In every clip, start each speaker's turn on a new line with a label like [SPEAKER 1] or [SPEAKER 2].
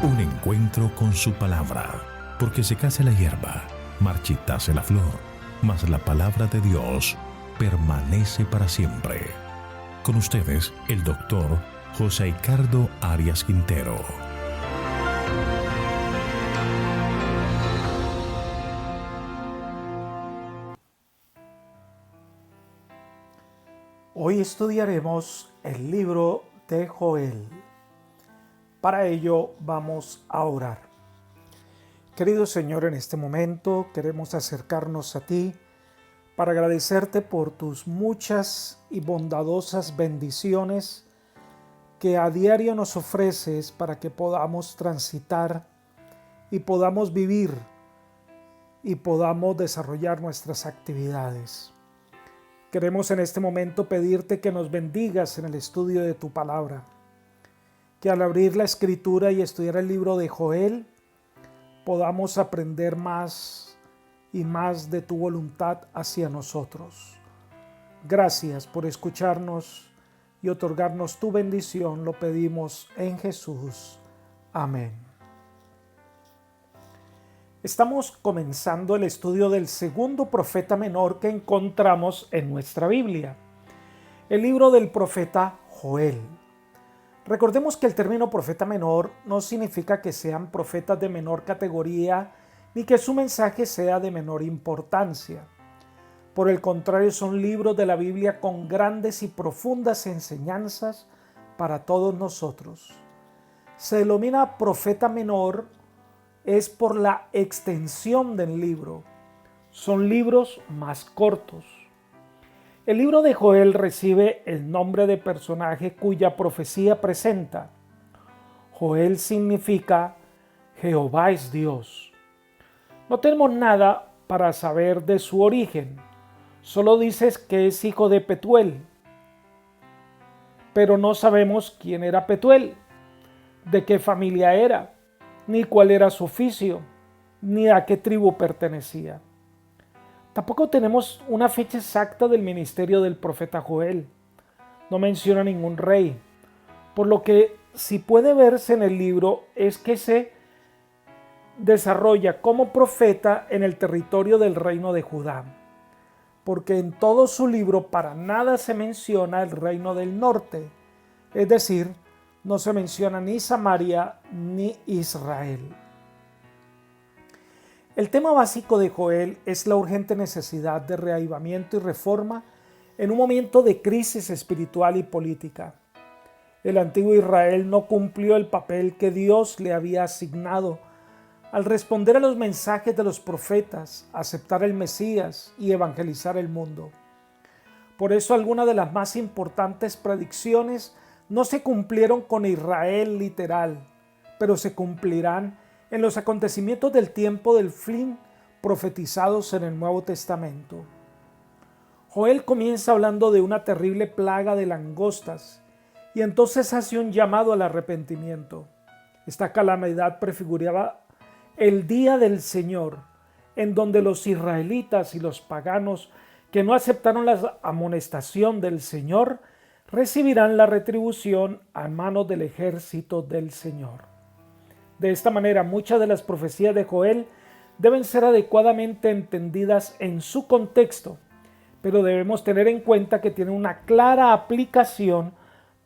[SPEAKER 1] Un encuentro con su palabra, porque secase la hierba, marchitase la flor, mas la palabra de Dios permanece para siempre. Con ustedes, el doctor José Ricardo Arias Quintero.
[SPEAKER 2] Hoy estudiaremos el libro de Joel. Para ello vamos a orar. Querido Señor, en este momento queremos acercarnos a ti para agradecerte por tus muchas y bondadosas bendiciones que a diario nos ofreces para que podamos transitar y podamos vivir y podamos desarrollar nuestras actividades. Queremos en este momento pedirte que nos bendigas en el estudio de tu palabra, que al abrir la escritura y estudiar el libro de Joel, podamos aprender más y más de tu voluntad hacia nosotros. Gracias por escucharnos y otorgarnos tu bendición, lo pedimos en Jesús. Amén. Estamos comenzando el estudio del segundo profeta menor que encontramos en nuestra Biblia, el libro del profeta Joel. Recordemos que el término profeta menor no significa que sean profetas de menor categoría ni que su mensaje sea de menor importancia. Por el contrario, son libros de la Biblia con grandes y profundas enseñanzas para todos nosotros. Se denomina profeta menor es por la extensión del libro. Son libros más cortos. El libro de Joel recibe el nombre de personaje cuya profecía presenta. Joel significa Jehová es Dios. No tenemos nada para saber de su origen. Solo dices que es hijo de Petuel. Pero no sabemos quién era Petuel, de qué familia era, ni cuál era su oficio, ni a qué tribu pertenecía. Tampoco tenemos una fecha exacta del ministerio del profeta Joel. No menciona ningún rey, por lo que si puede verse en el libro es que se desarrolla como profeta en el territorio del reino de Judá, porque en todo su libro para nada se menciona el reino del norte, es decir, no se menciona ni Samaria ni Israel. El tema básico de Joel es la urgente necesidad de reavivamiento y reforma en un momento de crisis espiritual y política. El antiguo Israel no cumplió el papel que Dios le había asignado al responder a los mensajes de los profetas, aceptar el Mesías y evangelizar el mundo. Por eso algunas de las más importantes predicciones no se cumplieron con Israel literal, pero se cumplirán en los acontecimientos del tiempo del fin profetizados en el Nuevo Testamento. Joel comienza hablando de una terrible plaga de langostas y entonces hace un llamado al arrepentimiento. Esta calamidad prefiguraba el día del Señor, en donde los israelitas y los paganos que no aceptaron la amonestación del Señor recibirán la retribución a manos del ejército del Señor. De esta manera, muchas de las profecías de Joel deben ser adecuadamente entendidas en su contexto, pero debemos tener en cuenta que tienen una clara aplicación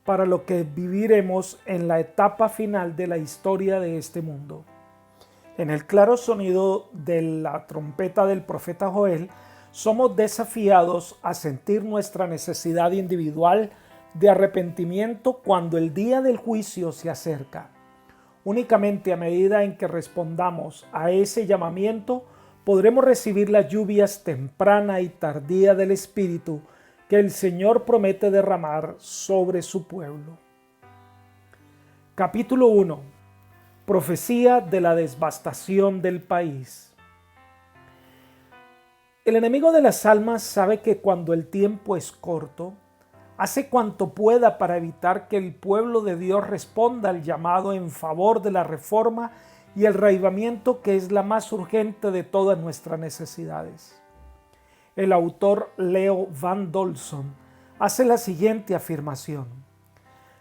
[SPEAKER 2] para lo que viviremos en la etapa final de la historia de este mundo. En el claro sonido de la trompeta del profeta Joel, somos desafiados a sentir nuestra necesidad individual de arrepentimiento cuando el día del juicio se acerca. Únicamente a medida en que respondamos a ese llamamiento, podremos recibir las lluvias temprana y tardía del Espíritu que el Señor promete derramar sobre su pueblo. Capítulo 1. Profecía de la devastación del país. El enemigo de las almas sabe que cuando el tiempo es corto, hace cuanto pueda para evitar que el pueblo de Dios responda al llamado en favor de la reforma y el reavivamiento, que es la más urgente de todas nuestras necesidades. El autor Leo Van Dolson hace la siguiente afirmación: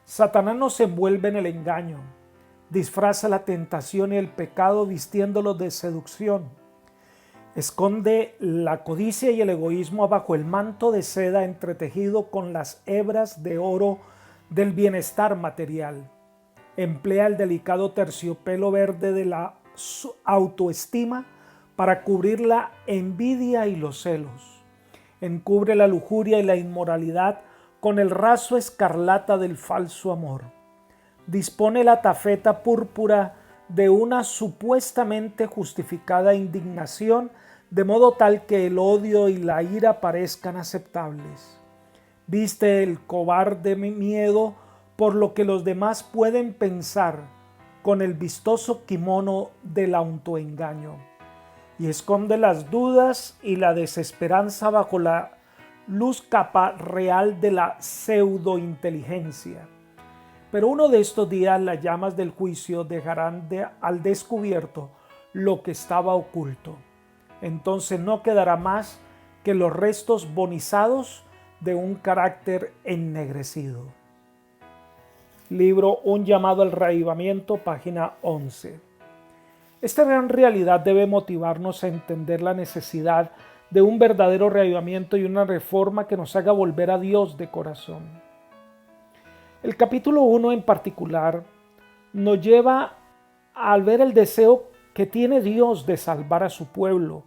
[SPEAKER 2] Satanás nos envuelve en el engaño, disfraza la tentación y el pecado vistiéndolo de seducción. Esconde la codicia y el egoísmo bajo el manto de seda entretejido con las hebras de oro del bienestar material. Emplea el delicado terciopelo verde de la autoestima para cubrir la envidia y los celos. Encubre la lujuria y la inmoralidad con el raso escarlata del falso amor. Dispone la tafeta púrpura de una supuestamente justificada indignación, de modo tal que el odio y la ira parezcan aceptables. Viste el cobarde miedo por lo que los demás pueden pensar, con el vistoso kimono del autoengaño, y esconde las dudas y la desesperanza bajo la luz capa real de la pseudointeligencia. Pero uno de estos días las llamas del juicio dejarán al descubierto lo que estaba oculto. Entonces no quedará más que los restos bonizados de un carácter ennegrecido. Libro Un llamado al reavivamiento, página 11. Esta gran realidad debe motivarnos a entender la necesidad de un verdadero reavivamiento y una reforma que nos haga volver a Dios de corazón. El capítulo 1 en particular nos lleva al ver el deseo que tiene Dios de salvar a su pueblo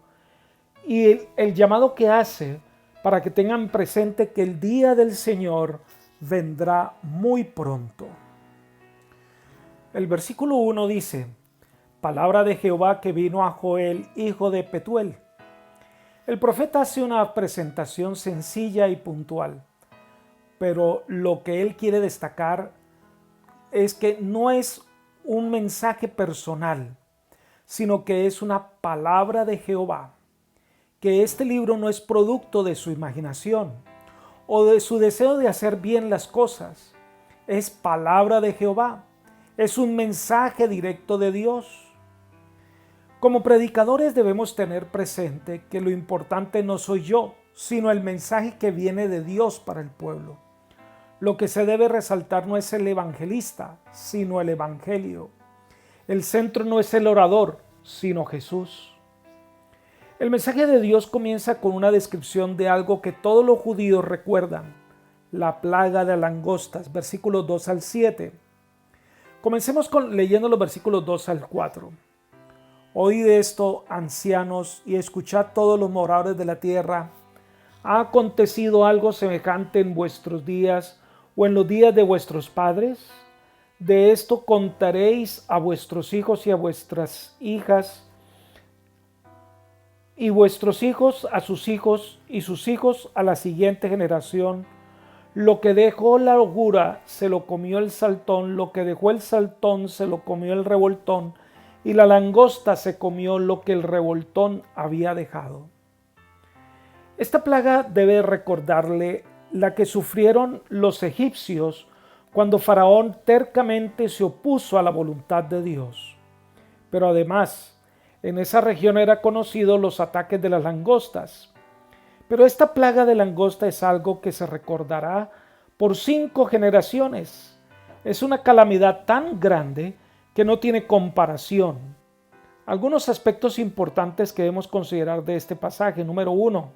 [SPEAKER 2] y el llamado que hace para que tengan presente que el día del Señor vendrá muy pronto. El versículo 1 dice: palabra de Jehová que vino a Joel, hijo de Petuel. El profeta hace una presentación sencilla y puntual, pero lo que él quiere destacar es que no es un mensaje personal, sino que es una palabra de Jehová, que este libro no es producto de su imaginación o de su deseo de hacer bien las cosas. Es palabra de Jehová, es un mensaje directo de Dios. Como predicadores debemos tener presente que lo importante no soy yo, sino el mensaje que viene de Dios para el pueblo. Lo que se debe resaltar no es el evangelista, sino el evangelio. El centro no es el orador, sino Jesús. El mensaje de Dios comienza con una descripción de algo que todos los judíos recuerdan: la plaga de langostas, versículos 2 al 7. Comencemos leyendo los versículos 2 al 4. Oíd esto, ancianos, y escuchad todos los moradores de la tierra. ¿Ha acontecido algo semejante en vuestros días o en los días de vuestros padres? De esto contaréis a vuestros hijos y a vuestras hijas, y vuestros hijos a sus hijos, y sus hijos a la siguiente generación. Lo que dejó la locura se lo comió el saltón, lo que dejó el saltón se lo comió el revoltón, y la langosta se comió lo que el revoltón había dejado. Esta plaga debe recordarle la que sufrieron los egipcios cuando Faraón tercamente se opuso a la voluntad de Dios. Pero además, en esa región era conocido los ataques de las langostas. Pero esta plaga de langosta es algo que se recordará por 5 generaciones. Es una calamidad tan grande que no tiene comparación. Algunos aspectos importantes que debemos considerar de este pasaje. Número 1.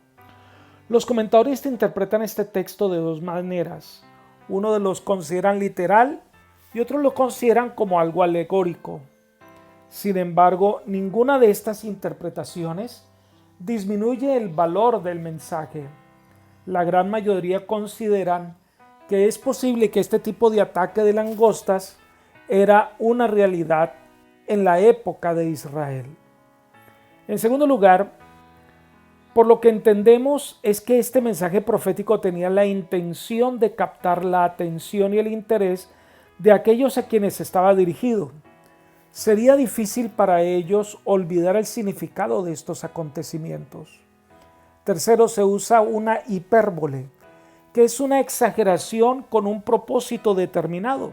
[SPEAKER 2] Los comentaristas interpretan este texto de 2 maneras. Uno de los consideran literal y otros lo consideran como algo alegórico. Sin embargo, ninguna de estas interpretaciones disminuye el valor del mensaje. La gran mayoría consideran que es posible que este tipo de ataque de langostas era una realidad en la época de Israel. En segundo lugar, por lo que entendemos es que este mensaje profético tenía la intención de captar la atención y el interés de aquellos a quienes estaba dirigido. Sería difícil para ellos olvidar el significado de estos acontecimientos. Tercero, se usa una hipérbole, que es una exageración con un propósito determinado.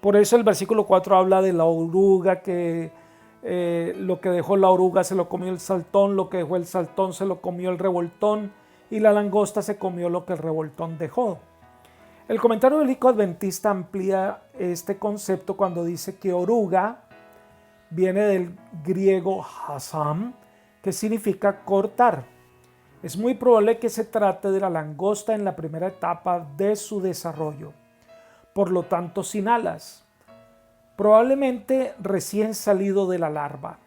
[SPEAKER 2] Por eso el versículo 4 habla de la oruga, que lo que dejó la oruga se lo comió el saltón, lo que dejó el saltón se lo comió el revoltón, y la langosta se comió lo que el revoltón dejó. El comentario bíblico adventista amplía este concepto cuando dice que oruga viene del griego hasam, que significa cortar. Es muy probable que se trate de la langosta en la primera etapa de su desarrollo, por lo tanto sin alas, probablemente recién salido de la larva.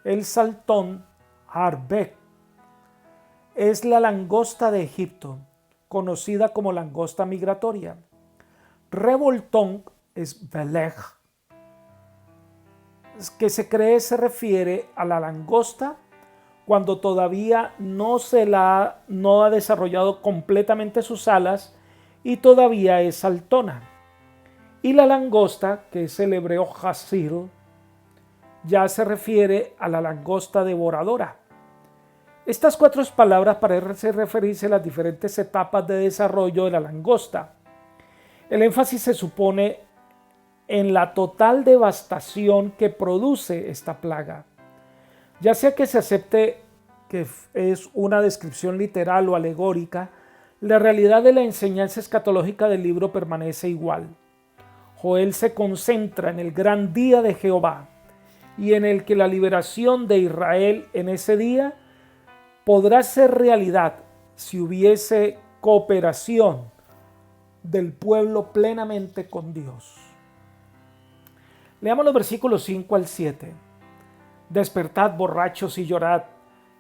[SPEAKER 2] El saltón Arbeq es la langosta de Egipto, conocida como langosta migratoria. Revoltón es Belej, que se cree se refiere a la langosta cuando todavía no ha desarrollado completamente sus alas y todavía es saltona. Y la langosta, que es el hebreo hasil, ya se refiere a la langosta devoradora. Estas cuatro palabras parecen referirse a las diferentes etapas de desarrollo de la langosta. El énfasis se supone en la total devastación que produce esta plaga. Ya sea que se acepte que es una descripción literal o alegórica, la realidad de la enseñanza escatológica del libro permanece igual. Joel se concentra en el gran día de Jehová y en el que la liberación de Israel en ese día podrá ser realidad si hubiese cooperación del pueblo plenamente con Dios. Leamos los versículos 5 al 7. Despertad, borrachos, y llorad,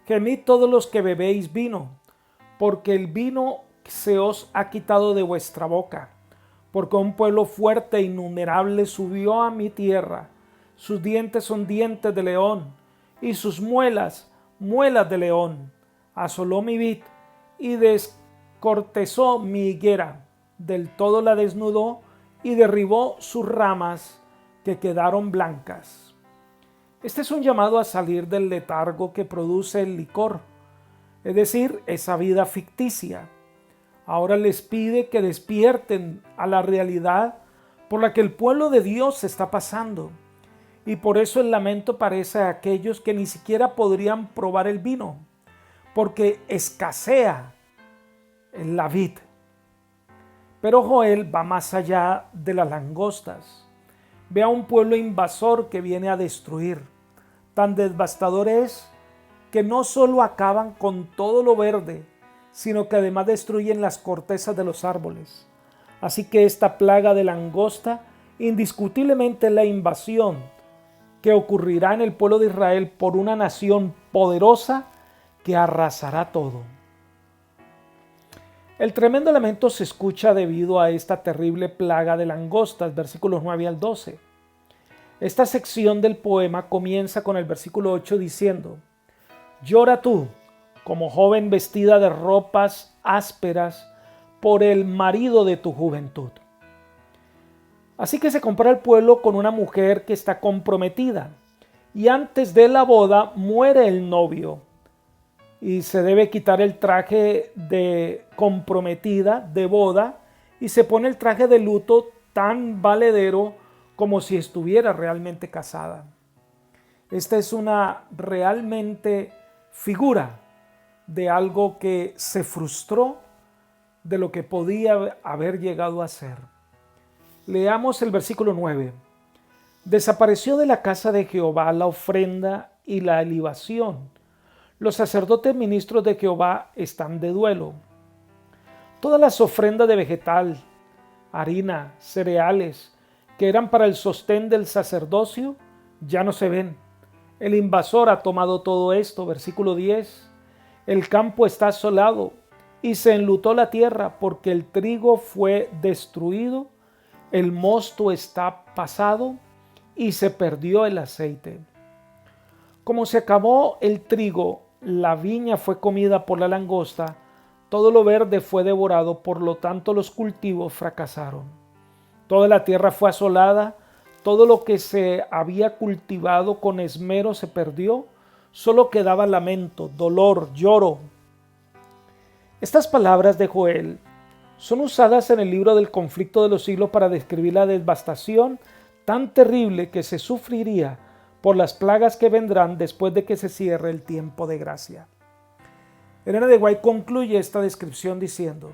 [SPEAKER 2] gemid todos los que bebéis vino, porque el vino se os ha quitado de vuestra boca, porque un pueblo fuerte e innumerable subió a mi tierra. Sus dientes son dientes de león, y sus muelas, muelas de león. Asoló mi vid y descortezó mi higuera, del todo la desnudó y derribó sus ramas que quedaron blancas. Este es un llamado a salir del letargo que produce el licor, es decir, esa vida ficticia. Ahora les pide que despierten a la realidad por la que el pueblo de Dios está pasando. Y por eso el lamento parece a aquellos que ni siquiera podrían probar el vino, porque escasea la vid. Pero Joel va más allá de las langostas. Ve a un pueblo invasor que viene a destruir. Tan devastador es que no solo acaban con todo lo verde, sino que además destruyen las cortezas de los árboles. Así que esta plaga de langosta indiscutiblemente es la invasión que ocurrirá en el pueblo de Israel por una nación poderosa que arrasará todo. El tremendo lamento se escucha debido a esta terrible plaga de langostas, versículos 9 al 12. Esta sección del poema comienza con el versículo 8 diciendo: llora tú, como joven vestida de ropas ásperas, por el marido de tu juventud. Así que se compara el pueblo con una mujer que está comprometida, y antes de la boda muere el novio, y se debe quitar el traje de comprometida de boda y se pone el traje de luto tan valedero como si estuviera realmente casada. Esta es una realmente figura de algo que se frustró de lo que podía haber llegado a ser. Leamos el versículo 9. Desapareció de la casa de Jehová la ofrenda y la libación. Los sacerdotes ministros de Jehová están de duelo. Todas las ofrendas de vegetal, harina, cereales, que eran para el sostén del sacerdocio, ya no se ven. El invasor ha tomado todo esto, versículo 10. El campo está asolado y se enlutó la tierra porque el trigo fue destruido, el mosto está pasado y se perdió el aceite. Como se acabó el trigo, la viña fue comida por la langosta, todo lo verde fue devorado, por lo tanto los cultivos fracasaron. Toda la tierra fue asolada, todo lo que se había cultivado con esmero se perdió, solo quedaba lamento, dolor, lloro. Estas palabras de Joel son usadas en el libro del conflicto de los siglos para describir la devastación tan terrible que se sufriría por las plagas que vendrán después de que se cierre el tiempo de gracia. Elena de White concluye esta descripción diciendo: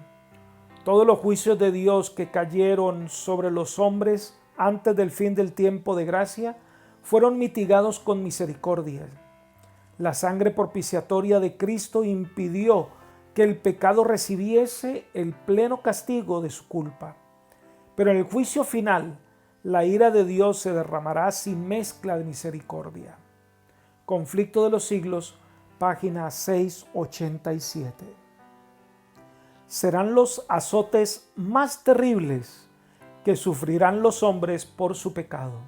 [SPEAKER 2] Todos los juicios de Dios que cayeron sobre los hombres antes del fin del tiempo de gracia fueron mitigados con misericordia. La sangre propiciatoria de Cristo impidió que el pecado recibiese el pleno castigo de su culpa. Pero en el juicio final, la ira de Dios se derramará sin mezcla de misericordia. Conflicto de los siglos, página 687. Serán los azotes más terribles que sufrirán los hombres por su pecado.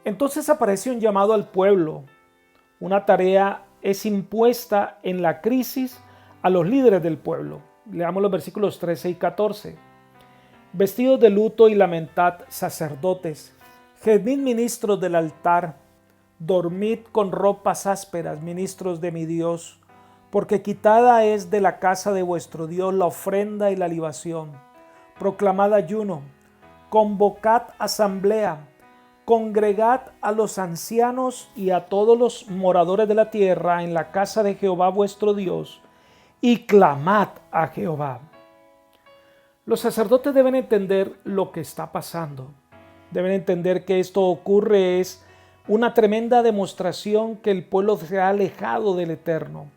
[SPEAKER 2] Entonces aparece un llamado al pueblo. Una tarea es impuesta en la crisis a los líderes del pueblo. Leamos los versículos 13 y 14. Vestidos de luto y lamentad, sacerdotes, gemid ministros del altar, dormid con ropas ásperas, ministros de mi Dios, porque quitada es de la casa de vuestro Dios la ofrenda y la libación. Proclamad ayuno, convocad asamblea, congregad a los ancianos y a todos los moradores de la tierra en la casa de Jehová vuestro Dios, y clamad a Jehová. Los sacerdotes deben entender lo que está pasando. Deben entender que esto ocurre es una tremenda demostración que el pueblo se ha alejado del Eterno,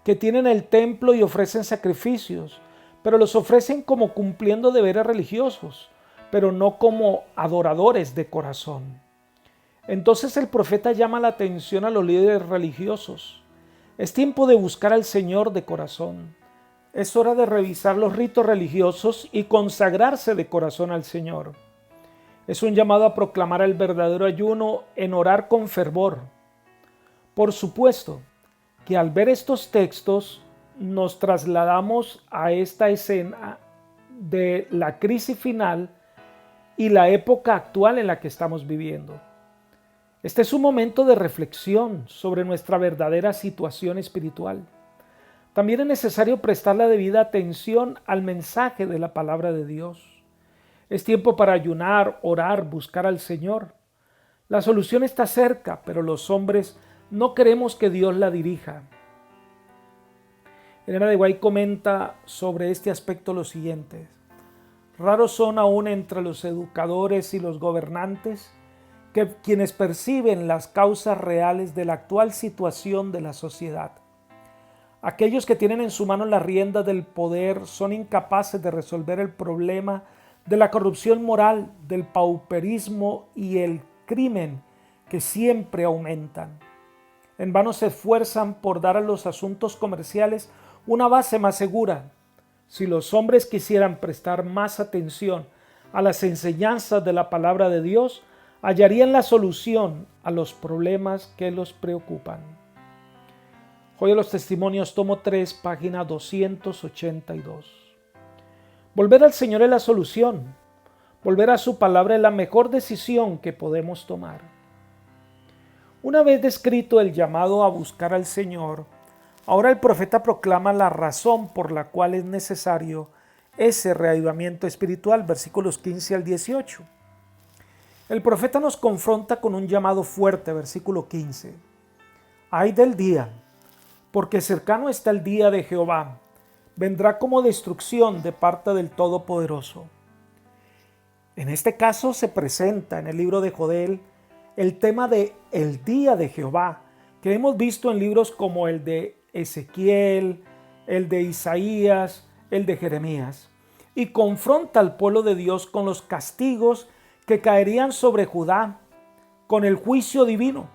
[SPEAKER 2] que tienen el templo y ofrecen sacrificios, pero los ofrecen como cumpliendo deberes religiosos, pero no como adoradores de corazón. Entonces el profeta llama la atención a los líderes religiosos. Es tiempo de buscar al Señor de corazón. Es hora de revisar los ritos religiosos y consagrarse de corazón al Señor. Es un llamado a proclamar el verdadero ayuno en orar con fervor. Por supuesto que al ver estos textos nos trasladamos a esta escena de la crisis final y la época actual en la que estamos viviendo. Este es un momento de reflexión sobre nuestra verdadera situación espiritual. También es necesario prestar la debida atención al mensaje de la palabra de Dios. Es tiempo para ayunar, orar, buscar al Señor. La solución está cerca, pero los hombres no queremos que Dios la dirija. Elena de White comenta sobre este aspecto lo siguiente: raros son aún entre los educadores y los gobernantes quienes perciben las causas reales de la actual situación de la sociedad. Aquellos que tienen en su mano las riendas del poder son incapaces de resolver el problema de la corrupción moral, del pauperismo y el crimen que siempre aumentan. En vano se esfuerzan por dar a los asuntos comerciales una base más segura. Si los hombres quisieran prestar más atención a las enseñanzas de la palabra de Dios, hallarían la solución a los problemas que los preocupan. Joya de los Testimonios, tomo 3, página 282. Volver al Señor es la solución. Volver a su palabra es la mejor decisión que podemos tomar. Una vez descrito el llamado a buscar al Señor, ahora el profeta proclama la razón por la cual es necesario ese reavivamiento espiritual, versículos 15 al 18. El profeta nos confronta con un llamado fuerte, versículo 15. Ay del día, porque cercano está el día de Jehová, vendrá como destrucción de parte del Todopoderoso. En este caso se presenta en el libro de Joel el tema de el día de Jehová, que hemos visto en libros como el de Ezequiel, el de Isaías, el de Jeremías, y confronta al pueblo de Dios con los castigos que caerían sobre Judá, con el juicio divino.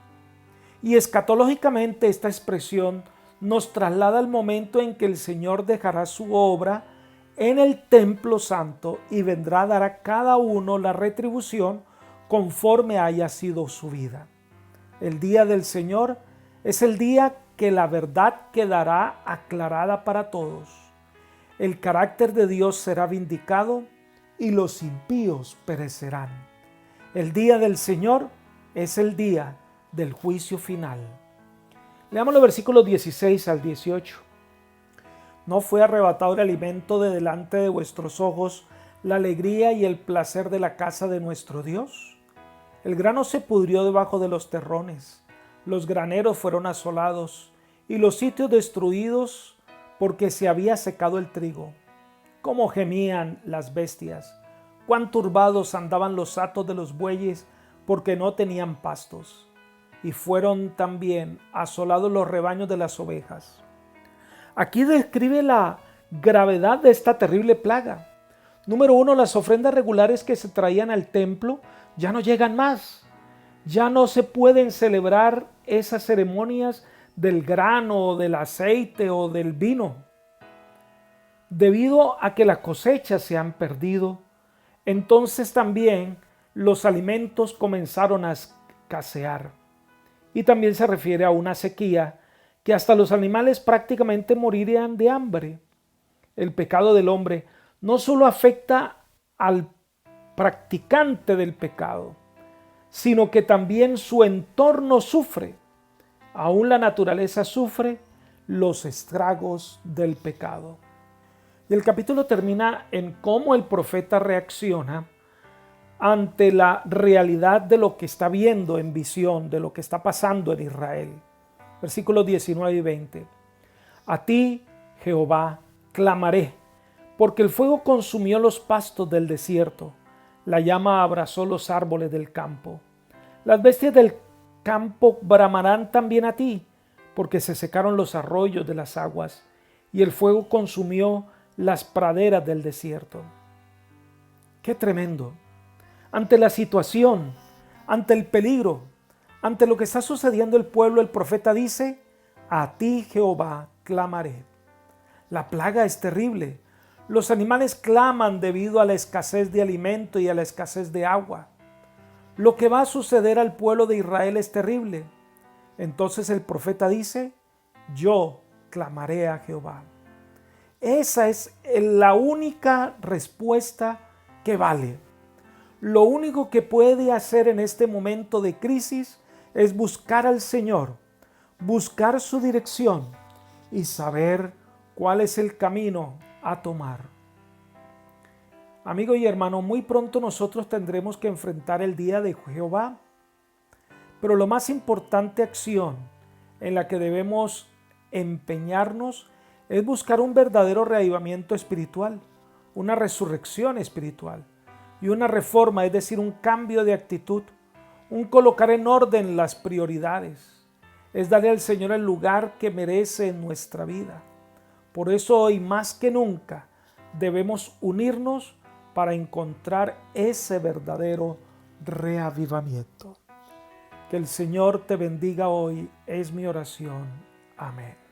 [SPEAKER 2] Y escatológicamente esta expresión nos traslada al momento en que el Señor dejará su obra en el templo santo y vendrá a dar a cada uno la retribución conforme haya sido su vida. El día del Señor es el día que la verdad quedará aclarada para todos. El carácter de Dios será vindicado y los impíos perecerán. El día del Señor es el día del juicio final. Leamos los versículos 16 al 18. ¿No fue arrebatado el alimento de delante de vuestros ojos, la alegría y el placer de la casa de nuestro Dios? El grano se pudrió debajo de los terrones, los graneros fueron asolados y los sitios destruidos porque se había secado el trigo. cómo gemían las bestias, cuán turbados andaban los hatos de los bueyes porque no tenían pastos, y fueron también asolados los rebaños de las ovejas. Aquí describe la gravedad de esta terrible plaga. Número 1, las ofrendas regulares que se traían al templo ya no llegan más. Ya no se pueden celebrar esas ceremonias del grano, del aceite o del vino. Debido a que las cosechas se han perdido, entonces también los alimentos comenzaron a escasear. Y también se refiere a una sequía que hasta los animales prácticamente morirían de hambre. El pecado del hombre no solo afecta al practicante del pecado, sino que también su entorno sufre. Aún la naturaleza sufre los estragos del pecado. Y el capítulo termina en cómo el profeta reacciona ante la realidad de lo que está viendo en visión, de lo que está pasando en Israel. Versículos 19 y 20. A ti, Jehová, clamaré, porque el fuego consumió los pastos del desierto, la llama abrazó los árboles del campo. Las bestias del campo bramarán también a ti, porque se secaron los arroyos de las aguas, y el fuego consumió las praderas del desierto. ¡Qué tremendo! Ante la situación, ante el peligro, ante lo que está sucediendo el pueblo, el profeta dice, a ti, Jehová, clamaré. La plaga es terrible. Los animales claman debido a la escasez de alimento y a la escasez de agua. Lo que va a suceder al pueblo de Israel es terrible. Entonces el profeta dice, yo clamaré a Jehová. Esa es la única respuesta que vale. Lo único que puede hacer en este momento de crisis es buscar al Señor, buscar su dirección y saber cuál es el camino a tomar. Amigo y hermano, muy pronto nosotros tendremos que enfrentar el día de Jehová, pero la más importante acción en la que debemos empeñarnos es buscar un verdadero reavivamiento espiritual, una resurrección espiritual y una reforma, es decir, un cambio de actitud, un colocar en orden las prioridades, es darle al Señor el lugar que merece en nuestra vida. Por eso hoy más que nunca debemos unirnos para encontrar ese verdadero reavivamiento. Que el Señor te bendiga hoy, es mi oración. Amén.